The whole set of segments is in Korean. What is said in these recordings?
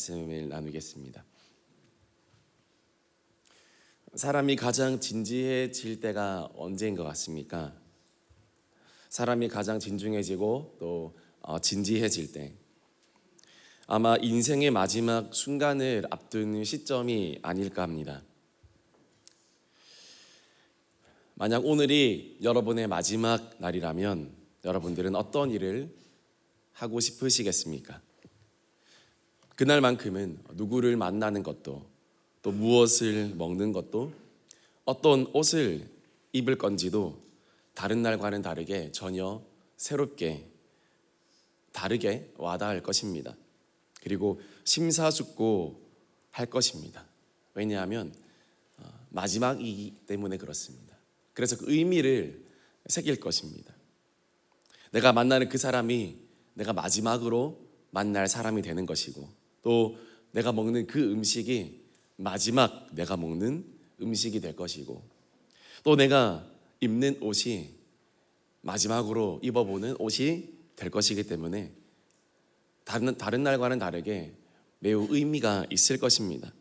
말씀을 나누겠습니다. 사람이 가장 진지해질 때가 언제인 것 같습니까? 사람이 가장 진중해지고 또 진지해질 때, 아마 인생의 마지막 순간을 앞두는 시점이 아닐까 합니다. 만약 오늘이 여러분의 마지막 날이라면 여러분들은 어떤 일을 하고 싶으시겠습니까? 그날만큼은 누구를 만나는 것도, 또 무엇을 먹는 것도, 어떤 옷을 입을 건지도 다른 날과는 다르게 전혀 새롭게 다르게 와닿을 것입니다. 그리고 심사숙고할 것입니다. 왜냐하면 마지막이기 때문에 그렇습니다. 그래서 그 의미를 새길 것입니다. 내가 만나는 그 사람이 내가 마지막으로 만날 사람이 되는 것이고, 또 내가 먹는 그 음식이 마지막 내가 먹는 음식이 될 것이고, 또 내가 입는 옷이 마지막으로 입어보는 옷이 될 것이기 때문에 다른 날과는 다르게 매우 의미가 있을 것입니다.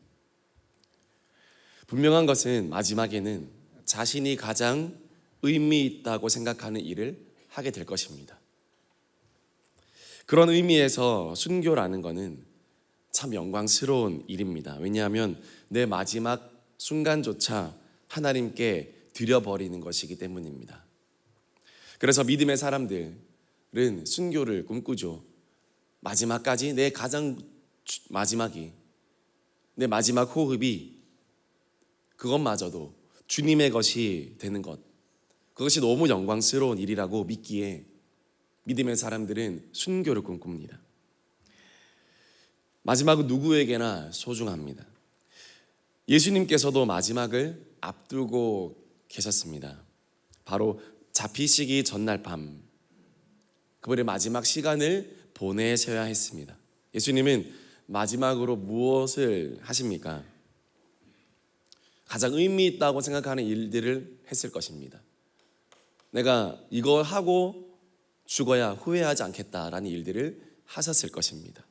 분명한 것은 마지막에는 자신이 가장 의미 있다고 생각하는 일을 하게 될 것입니다. 그런 의미에서 순교라는 것은 참 영광스러운 일입니다. 왜냐하면 내 마지막 순간조차 하나님께 드려버리는 것이기 때문입니다. 그래서 믿음의 사람들은 순교를 꿈꾸죠. 마지막까지 내 가장 마지막이, 내 마지막 호흡이 그것마저도 주님의 것이 되는 것, 그것이 너무 영광스러운 일이라고 믿기에 믿음의 사람들은 순교를 꿈꿉니다. 마지막은 누구에게나 소중합니다. 예수님께서도 마지막을 앞두고 계셨습니다. 바로 잡히시기 전날 밤, 그분의 마지막 시간을 보내셔야 했습니다. 예수님은 마지막으로 무엇을 하십니까? 가장 의미 있다고 생각하는 일들을 했을 것입니다. 내가 이걸 하고 죽어야 후회하지 않겠다라는 일들을 하셨을 것입니다.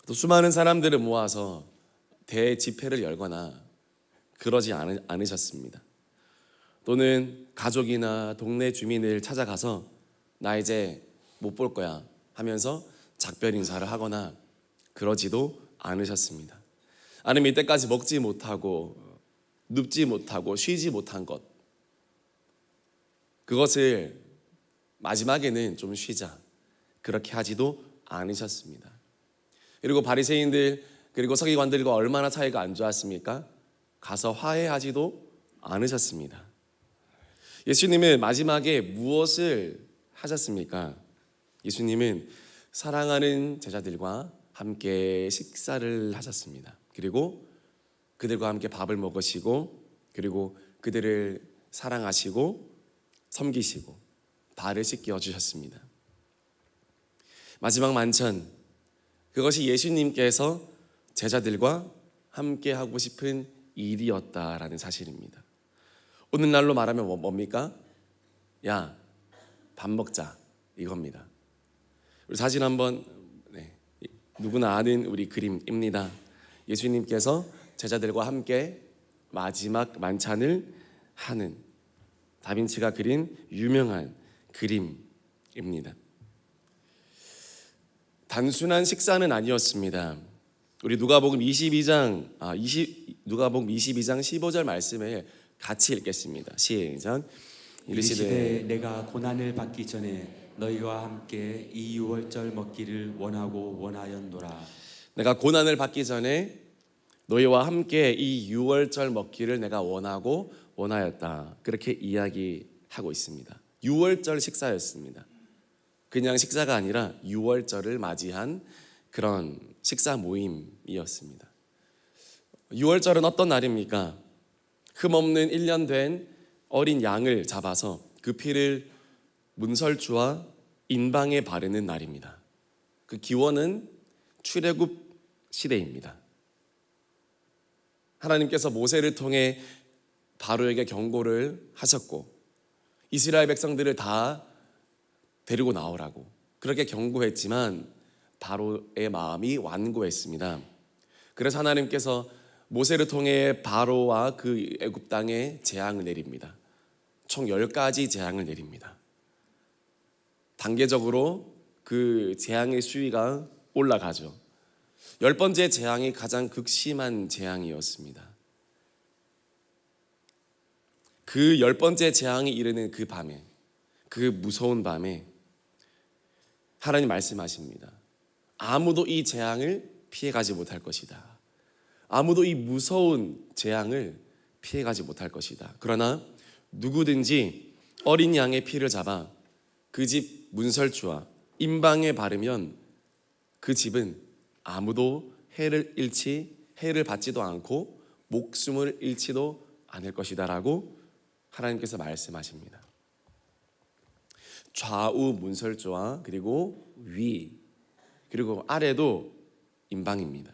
또 수많은 사람들을 모아서 대집회를 열거나 그러지 않으셨습니다. 또는 가족이나 동네 주민을 찾아가서 나 이제 못 볼 거야 하면서 작별 인사를 하거나 그러지도 않으셨습니다. 아니면 이때까지 먹지 못하고 눕지 못하고 쉬지 못한 것, 그것을 마지막에는 좀 쉬자, 그렇게 하지도 않으셨습니다. 그리고 바리새인들 그리고 서기관들과 얼마나 사이가 안 좋았습니까? 가서 화해하지도 않으셨습니다. 예수님은 마지막에 무엇을 하셨습니까? 예수님은 사랑하는 제자들과 함께 식사를 하셨습니다. 그리고 그들과 함께 밥을 먹으시고, 그리고 그들을 사랑하시고 섬기시고 발을 씻겨 주셨습니다. 마지막 만찬, 그것이 예수님께서 제자들과 함께 하고 싶은 일이었다라는 사실입니다. 오늘날로 말하면 뭡니까? 야, 밥 먹자, 이겁니다. 우리 사진 한번, 누구나 아는 우리 그림입니다. 예수님께서 제자들과 함께 마지막 만찬을 하는 다빈치가 그린 유명한 그림입니다. 단순한 식사는 아니었습니다. 우리 누가복음 22장 15절 말씀을 같이 읽겠습니다. 시작. 이르시되 내가 고난을 받기 전에 너희와 함께 이 유월절 먹기를 원하고 원하였노라. 내가 고난을 받기 전에 너희와 함께 이 유월절 먹기를 내가 원하고 원하였다. 그렇게 이야기하고 있습니다. 유월절 식사였습니다. 그냥 식사가 아니라 유월절을 맞이한 그런 식사 모임이었습니다. 유월절은 어떤 날입니까? 흠없는 1년 된 어린 양을 잡아서 그 피를 문설주와 인방에 바르는 날입니다. 그 기원은 출애굽 시대입니다. 하나님께서 모세를 통해 바로에게 경고를 하셨고, 이스라엘 백성들을 다 데리고 나오라고 그렇게 경고했지만 바로의 마음이 완고했습니다. 그래서 하나님께서 모세를 통해 바로와 그 애굽 땅에 재앙을 내립니다. 총 10가지 재앙을 내립니다. 단계적으로 그 재앙의 수위가 올라가죠. 10번째 재앙이 가장 극심한 재앙이었습니다. 그 10번째 재앙이 이르는 그 밤에, 그 무서운 밤에 하나님 말씀하십니다. 아무도 이 재앙을 피해가지 못할 것이다. 아무도 이 무서운 재앙을 피해가지 못할 것이다. 그러나 누구든지 어린 양의 피를 잡아 그 집 문설주와 임방에 바르면 그 집은 아무도 해를 받지도 않고 목숨을 잃지도 않을 것이다 라고 하나님께서 말씀하십니다. 좌우 문설주와 그리고 위 그리고 아래도 임방입니다.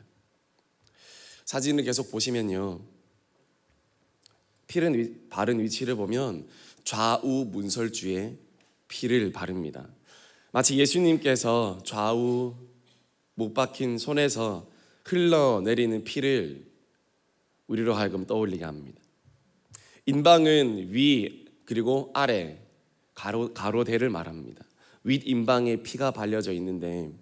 사진을 계속 보시면요, 피를 바른 위치를 보면 좌우 문설주에 피를 바릅니다. 마치 예수님께서 좌우 못 박힌 손에서 흘러내리는 피를 우리로 하여금 떠올리게 합니다. 임방은 위 그리고 아래 가로대를 말합니다. 윗임방에 피가 발려져 있는데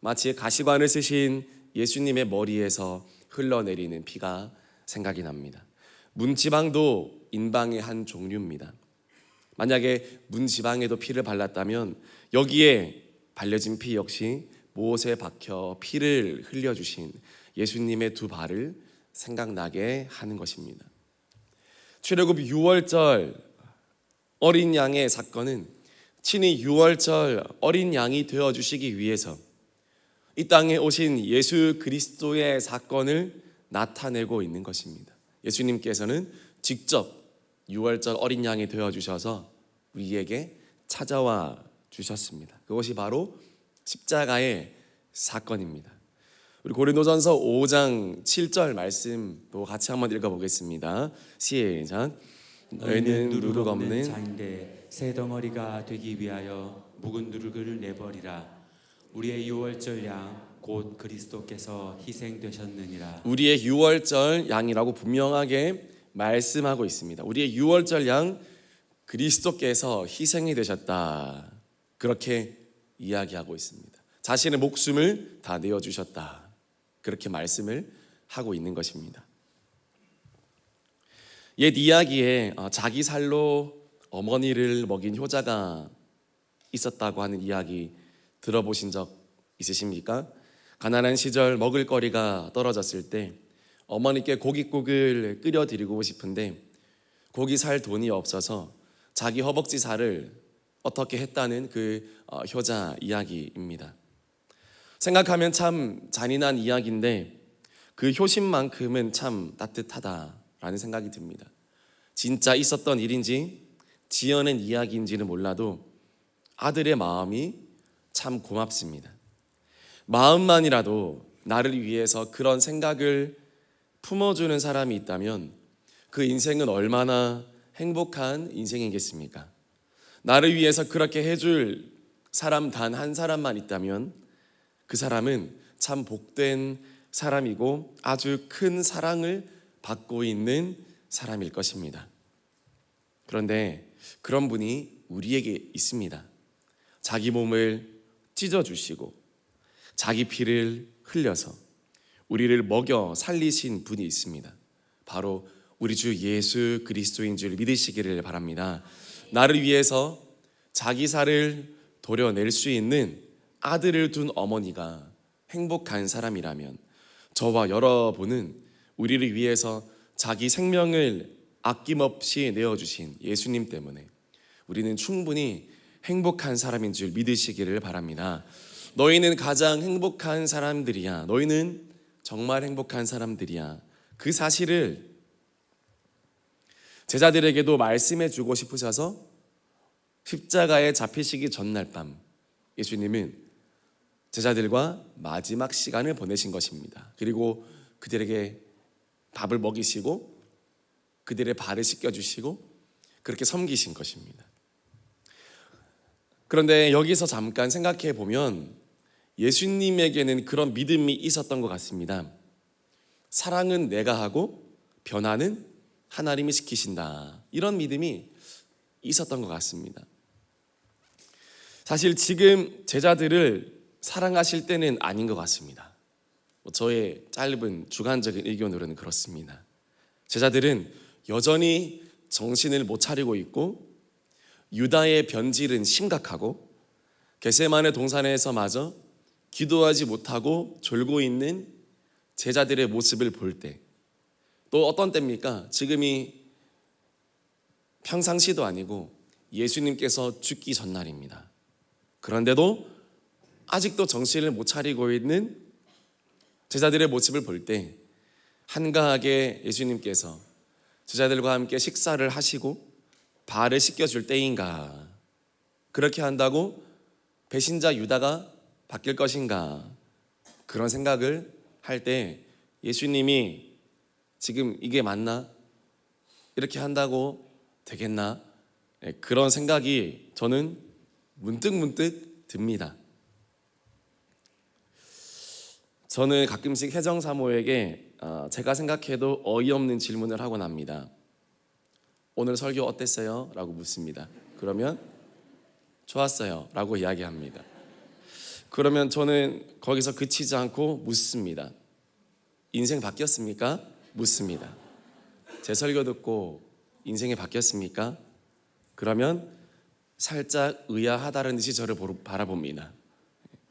마치 가시관을 쓰신 예수님의 머리에서 흘러내리는 피가 생각이 납니다. 문지방도 임방의 한 종류입니다. 만약에 문지방에도 피를 발랐다면 여기에 발려진 피 역시 못에 박혀 피를 흘려주신 예수님의 두 발을 생각나게 하는 것입니다. 출애굽 6월절 어린 양의 사건은 친히 6월절 어린 양이 되어주시기 위해서 이 땅에 오신 예수 그리스도의 사건을 나타내고 있는 것입니다. 예수님께서는 직접 6월절 어린 양이 되어주셔서 우리에게 찾아와 주셨습니다. 그것이 바로 십자가의 사건입니다. 우리 고린도전서 5장 7절 말씀도 같이 한번 읽어보겠습니다. 시작. 너희는 누룩 없는 자인데 새 덩어리가 되기 위하여 묵은 누룩을 내버리라. 우리의 유월절 양 곧 그리스도께서 희생되셨느니라. 우리의 유월절 양이라고 분명하게 말씀하고 있습니다. 우리의 유월절 양 그리스도께서 희생이 되셨다. 그렇게 이야기하고 있습니다. 자신의 목숨을 다 내어주셨다. 그렇게 말씀을 하고 있는 것입니다. 옛 이야기에 자기 살로 어머니를 먹인 효자가 있었다고 하는 이야기 들어보신 적 있으십니까? 가난한 시절 먹을 거리가 떨어졌을 때 어머니께 고깃국을 끓여드리고 싶은데 고기 살 돈이 없어서 자기 허벅지 살을 어떻게 했다는 그 효자 이야기입니다. 생각하면 참 잔인한 이야기인데 그 효심만큼은 참 따뜻하다라는 생각이 듭니다. 진짜 있었던 일인지 지어낸 이야기인지는 몰라도 아들의 마음이 참 고맙습니다. 마음만이라도 나를 위해서 그런 생각을 품어주는 사람이 있다면 그 인생은 얼마나 행복한 인생이겠습니까? 나를 위해서 그렇게 해줄 사람 단 한 사람만 있다면 그 사람은 참 복된 사람이고 아주 큰 사랑을 받고 있는 사람일 것입니다. 그런데 그런 분이 우리에게 있습니다. 자기 몸을 찢어주시고 자기 피를 흘려서 우리를 먹여 살리신 분이 있습니다. 바로 우리 주 예수 그리스도인 줄 믿으시기를 바랍니다. 나를 위해서 자기 살을 도려낼 수 있는 아들을 둔 어머니가 행복한 사람이라면 저와 여러분은 우리를 위해서 자기 생명을 아낌없이 내어주신 예수님 때문에 우리는 충분히 행복한 사람인 줄 믿으시기를 바랍니다. 너희는 가장 행복한 사람들이야. 너희는 정말 행복한 사람들이야. 그 사실을 제자들에게도 말씀해 주고 싶으셔서 십자가에 잡히시기 전날 밤 예수님은 제자들과 마지막 시간을 보내신 것입니다. 그리고 그들에게 밥을 먹이시고 그들의 발을 씻겨주시고 그렇게 섬기신 것입니다. 그런데 여기서 잠깐 생각해 보면 예수님에게는 그런 믿음이 있었던 것 같습니다. 사랑은 내가 하고 변화는 하나님이 시키신다. 이런 믿음이 있었던 것 같습니다. 사실 지금 제자들을 사랑하실 때는 아닌 것 같습니다. 저의 짧은 주관적인 의견으로는 그렇습니다. 제자들은 여전히 정신을 못 차리고 있고 유다의 변질은 심각하고 겟세마네 동산에서마저 기도하지 못하고 졸고 있는 제자들의 모습을 볼 때, 또 어떤 때입니까? 지금이 평상시도 아니고 예수님께서 죽기 전날입니다. 그런데도 아직도 정신을 못 차리고 있는 제자들의 모습을 볼 때 한가하게 예수님께서 제자들과 함께 식사를 하시고 발을 씻겨줄 때인가? 그렇게 한다고 배신자 유다가 바뀔 것인가? 그런 생각을 할 때 예수님이 지금 이게 맞나? 이렇게 한다고 되겠나? 그런 생각이 저는 문득 듭니다. 저는 가끔씩 혜정 사모에게 제가 생각해도 어이없는 질문을 하곤 합니다. 오늘 설교 어땠어요? 라고 묻습니다. 그러면 좋았어요 라고 이야기합니다. 그러면 저는 거기서 그치지 않고 묻습니다. 인생 바뀌었습니까? 묻습니다. 제 설교 듣고 인생이 바뀌었습니까? 그러면 살짝 의아하다는 듯이 저를 바라봅니다.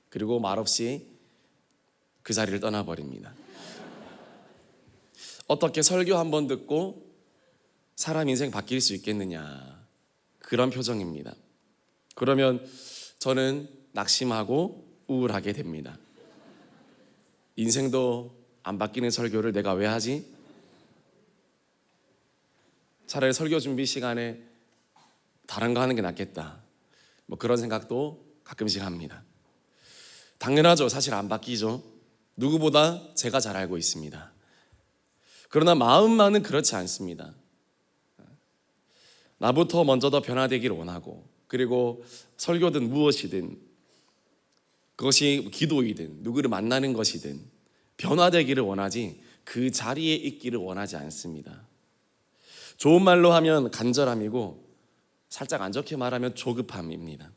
그리고 말없이 그 자리를 떠나버립니다. 어떻게 설교 한 번 듣고 사람 인생 바뀔 수 있겠느냐, 그런 표정입니다. 그러면 저는 낙심하고 우울하게 됩니다. 인생도 안 바뀌는 설교를 내가 왜 하지? 차라리 설교 준비 시간에 다른 거 하는 게 낫겠다, 그런 생각도 가끔씩 합니다. 당연하죠. 사실 안 바뀌죠. 누구보다 제가 잘 알고 있습니다. 그러나 마음만은 그렇지 않습니다. 나부터 먼저 더 변화되기를 원하고, 그리고 설교든 무엇이든, 그것이 기도이든 누구를 만나는 것이든 변화되기를 원하지 그 자리에 있기를 원하지 않습니다. 좋은 말로 하면 간절함이고 살짝 안 좋게 말하면 조급함입니다.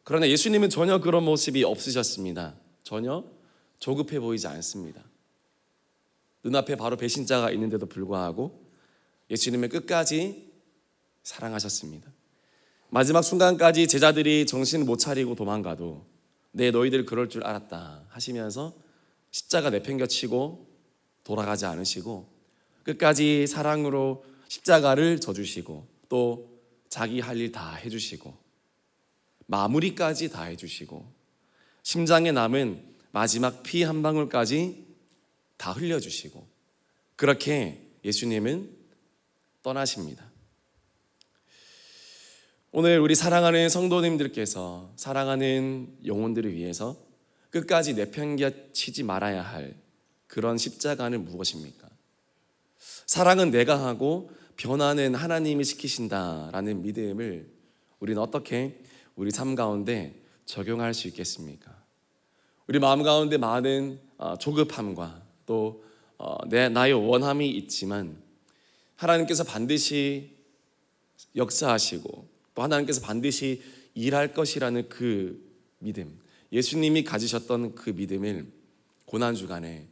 그러나 예수님은 전혀 그런 모습이 없으셨습니다. 전혀 조급해 보이지 않습니다. 눈앞에 바로 배신자가 있는데도 불구하고 예수님은 끝까지 사랑하셨습니다. 마지막 순간까지 제자들이 정신을 못 차리고 도망가도 내 너희들 그럴 줄 알았다 하시면서 십자가 내팽겨치고 돌아가지 않으시고 끝까지 사랑으로 십자가를 져주시고 또 자기 할 일 다 해주시고 마무리까지 다 해주시고 심장에 남은 마지막 피 한 방울까지 다 흘려주시고 그렇게 예수님은 떠나십니다. 오늘 우리 사랑하는 성도님들께서 사랑하는 영혼들을 위해서 끝까지 내팽겨치지 말아야 할 그런 십자가는 무엇입니까? 사랑은 내가 하고 변화는 하나님이 시키신다라는 믿음을 우리는 어떻게 우리 삶 가운데 적용할 수 있겠습니까? 우리 마음 가운데 많은 조급함과 또 나의 원함이 있지만 하나님께서 반드시 역사하시고 또 하나님께서 반드시 일할 것이라는 그 믿음, 예수님이 가지셨던 그 믿음을 고난주간에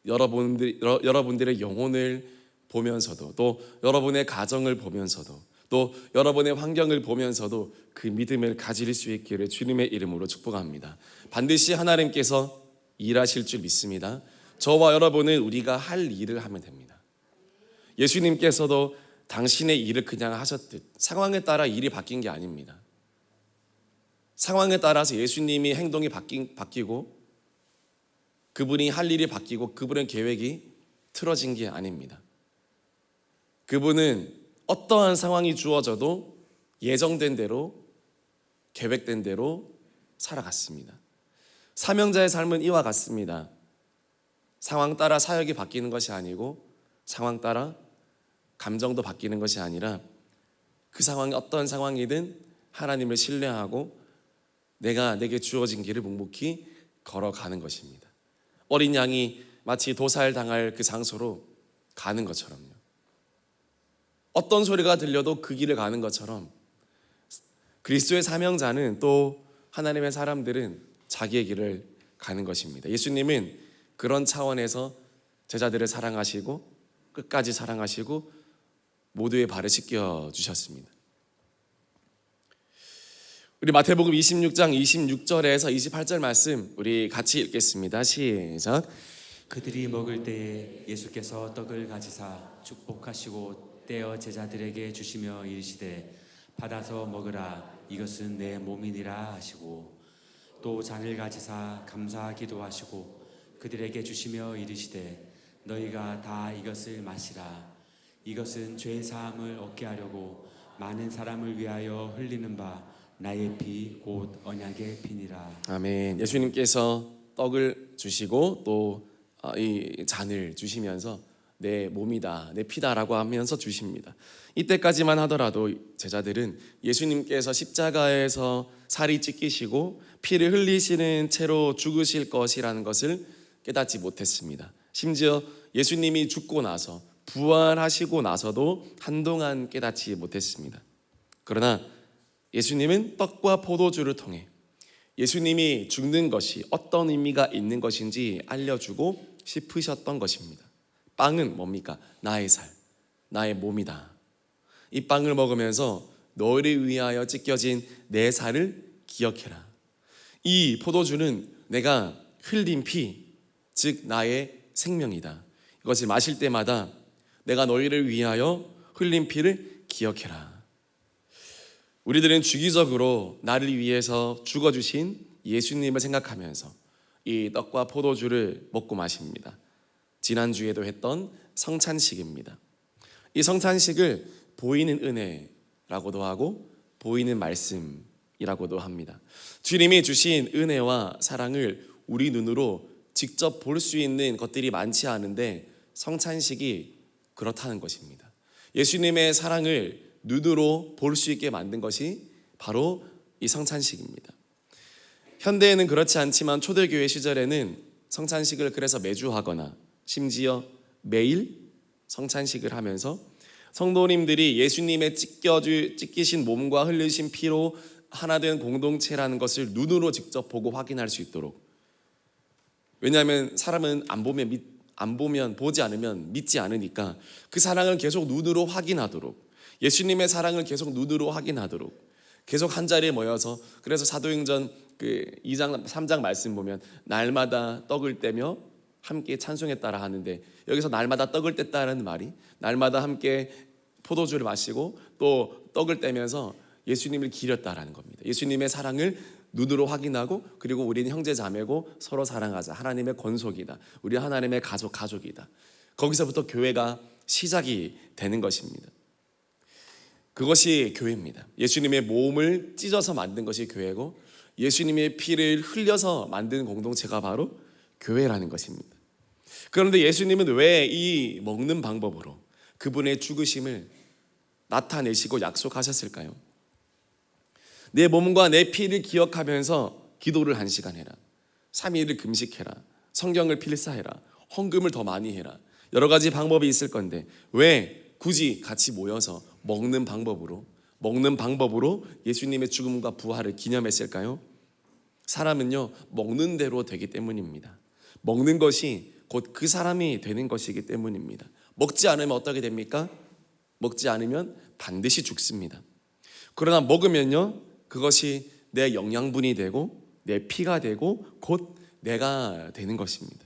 여러분들의 영혼을 보면서도 또 여러분의 가정을 보면서도 또 여러분의 환경을 보면서도 그 믿음을 가질 수 있기를 주님의 이름으로 축복합니다. 반드시 하나님께서 일하실 줄 믿습니다. 저와 여러분은 우리가 할 일을 하면 됩니다. 예수님께서도 당신의 일을 그냥 하셨듯 상황에 따라 일이 바뀐 게 아닙니다. 상황에 따라서 예수님이 행동이 바뀌고 그분이 할 일이 바뀌고 그분의 계획이 틀어진 게 아닙니다. 그분은 어떠한 상황이 주어져도 예정된 대로 계획된 대로 살아갔습니다. 사명자의 삶은 이와 같습니다. 상황 따라 사역이 바뀌는 것이 아니고 상황 따라 감정도 바뀌는 것이 아니라 그 상황이 어떤 상황이든 하나님을 신뢰하고 내가 내게 주어진 길을 묵묵히 걸어가는 것입니다. 어린 양이 마치 도살당할 그 장소로 가는 것처럼요. 어떤 소리가 들려도 그 길을 가는 것처럼 그리스도의 사명자는 또 하나님의 사람들은 자기의 길을 가는 것입니다. 예수님은 그런 차원에서 제자들을 사랑하시고 끝까지 사랑하시고 모두의 발을 씻겨 주셨습니다. 우리 마태복음 26장 26절에서 28절 말씀 우리 같이 읽겠습니다. 시작. 그들이 먹을 때에 예수께서 떡을 가지사 축복하시고 떼어 제자들에게 주시며 이르시되 받아서 먹으라 이것은 내 몸이니라 하시고 또 잔을 가지사 감사하기도 하시고 그들에게 주시며 이르시되 너희가 다 이것을 마시라 이것은 죄 사함을 얻게 하려고 많은 사람을 위하여 흘리는 바 나의 피 곧 언약의 피니라. 아멘. 예수님께서 떡을 주시고 또 이 잔을 주시면서 내 몸이다, 내 피다라고 하면서 주십니다. 이때까지만 하더라도 제자들은 예수님께서 십자가에서 살이 찢기시고 피를 흘리시는 채로 죽으실 것이라는 것을 깨닫지 못했습니다. 심지어 예수님이 죽고 나서 부활하시고 나서도 한동안 깨닫지 못했습니다. 그러나 예수님은 떡과 포도주를 통해 예수님이 죽는 것이 어떤 의미가 있는 것인지 알려주고 싶으셨던 것입니다. 빵은 뭡니까? 나의 살, 나의 몸이다. 이 빵을 먹으면서 너희를 위하여 찢겨진 내 살을 기억해라. 이 포도주는 내가 흘린 피, 즉 나의 생명이다. 이것을 마실 때마다 내가 너희를 위하여 흘린 피를 기억해라. 우리들은 주기적으로 나를 위해서 죽어주신 예수님을 생각하면서 이 떡과 포도주를 먹고 마십니다. 지난주에도 했던 성찬식입니다. 이 성찬식을 보이는 은혜라고도 하고 보이는 말씀이라고도 합니다. 주님이 주신 은혜와 사랑을 우리 눈으로 직접 볼 수 있는 것들이 많지 않은데 성찬식이 그렇다는 것입니다. 예수님의 사랑을 눈으로 볼 수 있게 만든 것이 바로 이 성찬식입니다. 현대에는 그렇지 않지만 초대교회 시절에는 성찬식을 그래서 매주 하거나 심지어 매일 성찬식을 하면서 성도님들이 예수님의 찢기신 몸과 흘리신 피로 하나 된 공동체라는 것을 눈으로 직접 보고 확인할 수 있도록. 왜냐하면 사람은 안 보면 보지 않으면 믿지 않으니까 그 사랑을 계속 눈으로 확인하도록, 예수님의 사랑을 계속 눈으로 확인하도록 계속 한 자리에 모여서, 그래서 사도행전 2장 3장 말씀 보면 날마다 떡을 떼며 함께 찬송했다라 하는데, 여기서 날마다 떡을 뗐다는 말이 날마다 함께 포도주를 마시고 또 떡을 떼면서 예수님을 기렸다라는 겁니다. 예수님의 사랑을 눈으로 확인하고, 그리고 우리는 형제 자매고 서로 사랑하자. 하나님의 권속이다. 우리 하나님의 가족이다. 거기서부터 교회가 시작이 되는 것입니다. 그것이 교회입니다. 예수님의 몸을 찢어서 만든 것이 교회고, 예수님의 피를 흘려서 만든 공동체가 바로 교회라는 것입니다. 그런데 예수님은 왜 이 먹는 방법으로 그분의 죽으심을 나타내시고 약속하셨을까요? 내 몸과 내 피를 기억하면서 기도를 1시간 해라, 3일을 금식해라, 성경을 필사해라, 헌금을 더 많이 해라, 여러 가지 방법이 있을 건데 왜 굳이 같이 모여서 먹는 방법으로 예수님의 죽음과 부활을 기념했을까요? 사람은요, 먹는 대로 되기 때문입니다. 먹는 것이 곧 그 사람이 되는 것이기 때문입니다. 먹지 않으면 어떻게 됩니까? 먹지 않으면 반드시 죽습니다. 그러나 먹으면요, 그것이 내 영양분이 되고 내 피가 되고 곧 내가 되는 것입니다.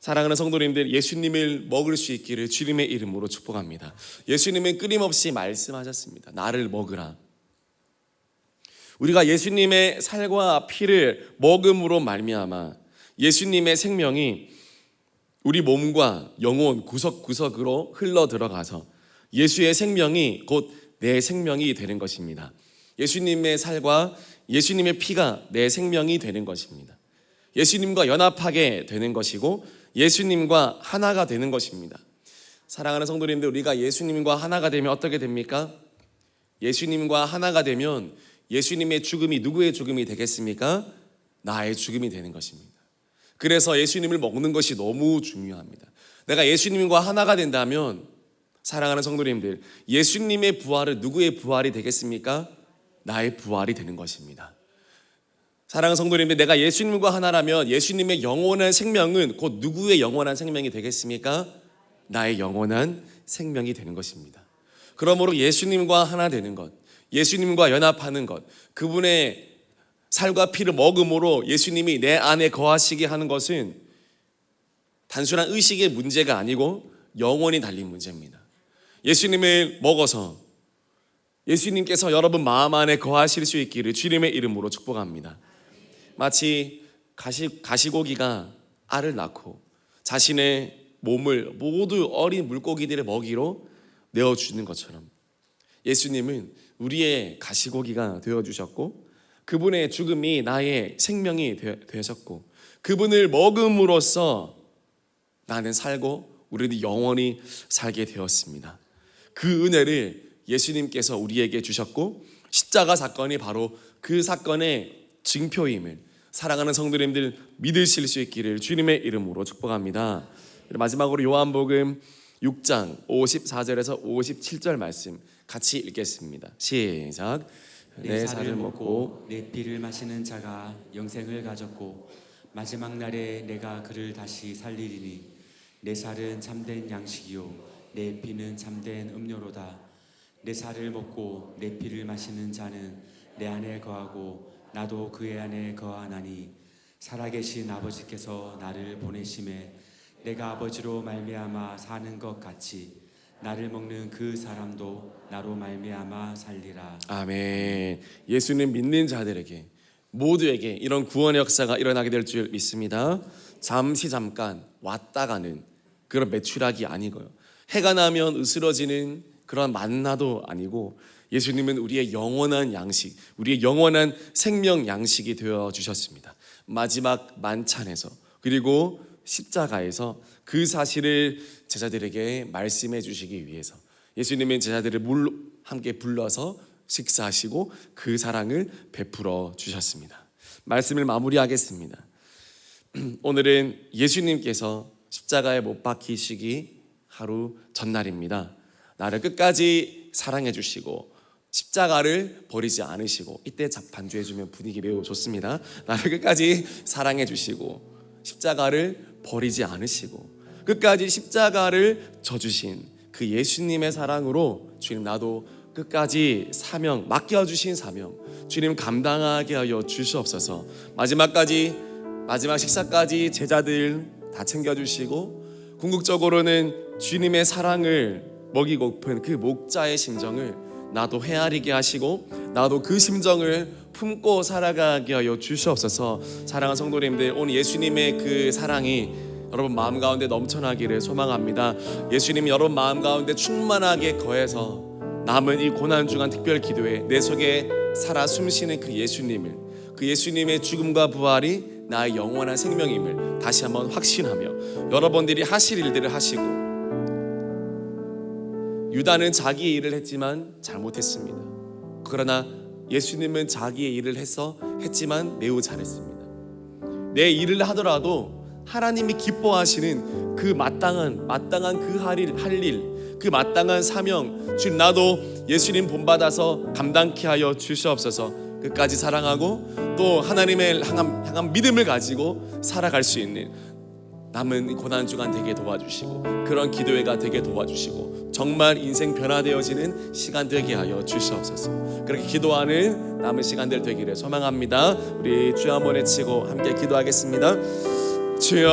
사랑하는 성도님들, 예수님을 먹을 수 있기를 주님의 이름으로 축복합니다. 예수님은 끊임없이 말씀하셨습니다. 나를 먹으라. 우리가 예수님의 살과 피를 먹음으로 말미암아 예수님의 생명이 우리 몸과 영혼 구석구석으로 흘러 들어가서 예수의 생명이 곧 내 생명이 되는 것입니다. 예수님의 살과 예수님의 피가 내 생명이 되는 것입니다. 예수님과 연합하게 되는 것이고 예수님과 하나가 되는 것입니다. 사랑하는 성도님들, 우리가 예수님과 하나가 되면 어떻게 됩니까? 예수님과 하나가 되면 예수님의 죽음이 누구의 죽음이 되겠습니까? 나의 죽음이 되는 것입니다. 그래서 예수님을 먹는 것이 너무 중요합니다. 내가 예수님과 하나가 된다면, 사랑하는 성도님들, 예수님의 부활은 누구의 부활이 되겠습니까? 나의 부활이 되는 것입니다. 사랑하는 성도님들, 내가 예수님과 하나라면 예수님의 영원한 생명은 곧 누구의 영원한 생명이 되겠습니까? 나의 영원한 생명이 되는 것입니다. 그러므로 예수님과 하나 되는 것, 예수님과 연합하는 것, 그분의 살과 피를 먹음으로 예수님이 내 안에 거하시게 하는 것은 단순한 의식의 문제가 아니고 영원히 달린 문제입니다. 예수님을 먹어서 예수님께서 여러분 마음 안에 거하실 수 있기를 주님의 이름으로 축복합니다. 마치 가시고기가 알을 낳고 자신의 몸을 모두 어린 물고기들의 먹이로 내어주는 것처럼 예수님은 우리의 가시고기가 되어주셨고 그분의 죽음이 나의 생명이 되셨고 그분을 먹음으로써 나는 살고 우리는 영원히 살게 되었습니다. 그 은혜를 예수님께서 우리에게 주셨고 십자가 사건이 바로 그 사건의 증표임을 사랑하는 성도님들 믿으실 수 있기를 주님의 이름으로 축복합니다. 마지막으로 요한복음 6장 54절에서 57절 말씀 같이 읽겠습니다. 시작. 내 살을 먹고 내 피를 마시는 자가 영생을 가졌고 마지막 날에 내가 그를 다시 살리리니 내 살은 참된 양식이요 내 피는 참된 음료로다. 내 살을 먹고 내 피를 마시는 자는 내 안에 거하고 나도 그의 안에 거하나니 살아계신 아버지께서 나를 보내심에 내가 아버지로 말미암아 사는 것 같이 나를 먹는 그 사람도 나로 말미암아 살리라. 아멘. 예수님 믿는 자들에게 모두에게 이런 구원의 역사가 일어나게 될 줄 믿습니다. 잠깐 왔다 가는 그런 매출하기 아니고요. 해가 나면 으스러지는 그런 만나도 아니고 예수님은 우리의 영원한 양식, 우리의 영원한 생명 양식이 되어 주셨습니다. 마지막 만찬에서 그리고 십자가에서 그 사실을 제자들에게 말씀해 주시기 위해서 예수님은 제자들을 함께 불러서 식사하시고 그 사랑을 베풀어 주셨습니다. 말씀을 마무리하겠습니다. 오늘은 예수님께서 십자가에 못 박히시기 하루 전날입니다. 나를 끝까지 사랑해 주시고 십자가를 버리지 않으시고, 이때 반주해 주면 분위기 매우 좋습니다. 나를 끝까지 사랑해 주시고 십자가를 버리지 않으시고 끝까지 십자가를 져주신 그 예수님의 사랑으로 주님 나도 끝까지 사명, 맡겨주신 사명 주님 감당하게 하여 주시옵소서. 마지막 식사까지 제자들 다 챙겨주시고 궁극적으로는 주님의 사랑을 먹이고픈 그 목자의 심정을 나도 헤아리게 하시고 나도 그 심정을 품고 살아가게 하여 주시옵소서. 사랑하는 성도님들, 오늘 예수님의 그 사랑이 여러분 마음 가운데 넘쳐나기를 소망합니다. 예수님이 여러분 마음 가운데 충만하게 거해서 남은 이 고난 중한 특별 기도에 내 속에 살아 숨쉬는 그 예수님의 죽음과 부활이 나의 영원한 생명임을 다시 한번 확신하며 여러분들이 하실 일들을 하시고, 유다는 자기의 일을 했지만 잘못했습니다. 그러나 예수님은 자기의 일을 했지만 매우 잘했습니다. 내 일을 하더라도 하나님이 기뻐하시는 그 마땅한 그 할 일, 그 마땅한 사명, 주님 나도 예수님 본받아서 감당케 하여 주시옵소서. 끝까지 사랑하고 또 하나님을 향한 믿음을 가지고 살아갈 수 있는 남은 고난 주간 되게 도와주시고 그런 기도회가 되게 도와주시고 정말 인생 변화되어지는 시간 되게 하여 주시옵소서. 그렇게 기도하는 남은 시간들 되기를 소망합니다. 우리 주여 한번 외치고 함께 기도하겠습니다. 주여